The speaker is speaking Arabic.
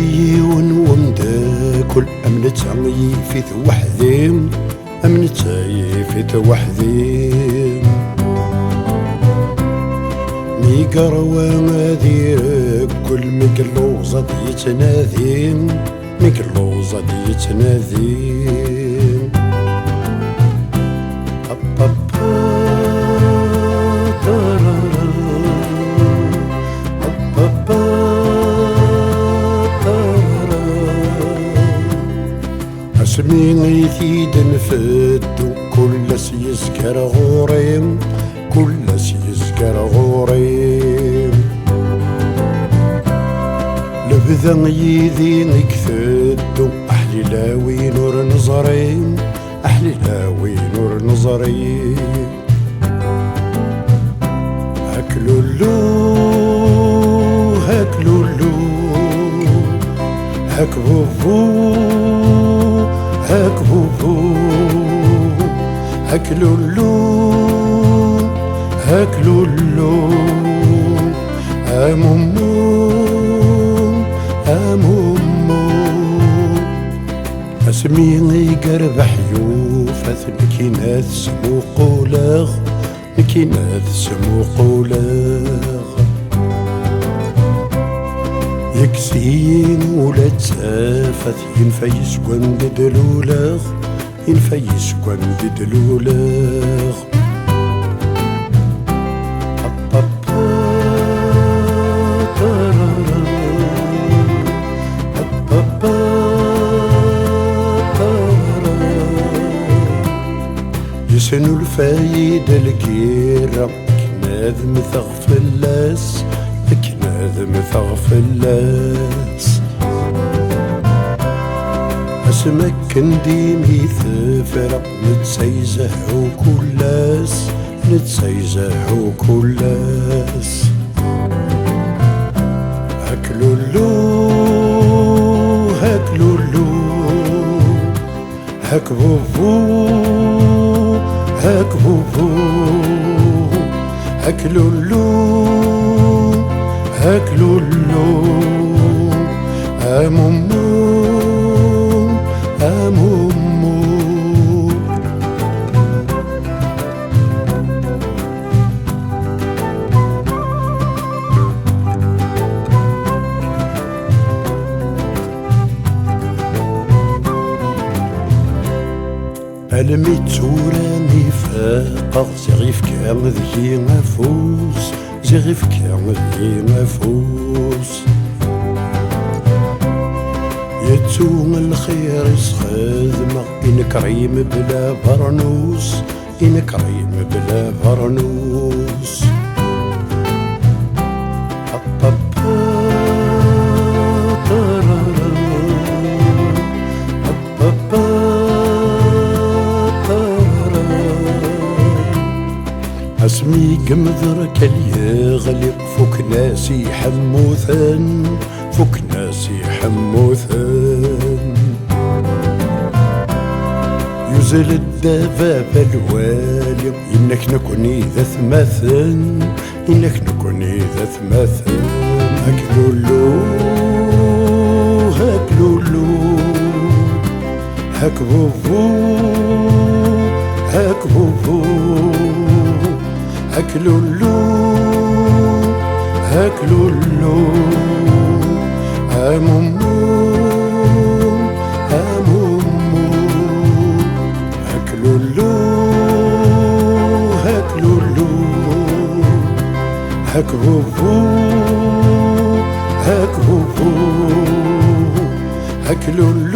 يون ومداكل أمنتها يفيت وحدي أمنتها يفيت وحدي ميقروا غادي كل مقلوزة يتنادي مقلوزة يتنادي اسمي غيثيد نفدو كل يزكر غوريم كل يزكر غوريم لبذا يذي نكثدو أحلي لاوي نور نظري أحلي لاوي نور نظري هكلولو هكلولو هكبوبو هكبوبو هكلولو هكلولو أمومو أمومو اسمي غيقرب حيوفة نكينات سمو قولاغ نكينات سمو قولاغ يكسين ولا تسافت ينفيس كوان دلولاغ ينفيس كوان دلولاغ يسنو الفايدة الكيرة كناذ مثغفلاس كناذ مثغفلاس اسمك كنديمي ثفرة نتسيزهو كلاس نتسيزهو كلاس هكلولو هكلولو هكبوبو هكبوبو هكلولو هكلولو أمومو أمومو ألمي توراني فاقا زغيف كان ذي نفوس زغيف كان ذي نفوس يتوم الخير يسخدم إن كريم بلا برنوس إن كريم بلا برنوس اسمي قمذر كاليغلي فوك ناسي حموثان فوك ناسي حموثان يزل الدباب الوالي إنك نكوني ذا ثماثن إنك نكوني ذا ثماثن هكلولو هكلولو هكبوبو هكبوبو هكلولو هكلولو أمومو أمومو هكلولو هكلولو هكبوبو هكبوبو هكلولو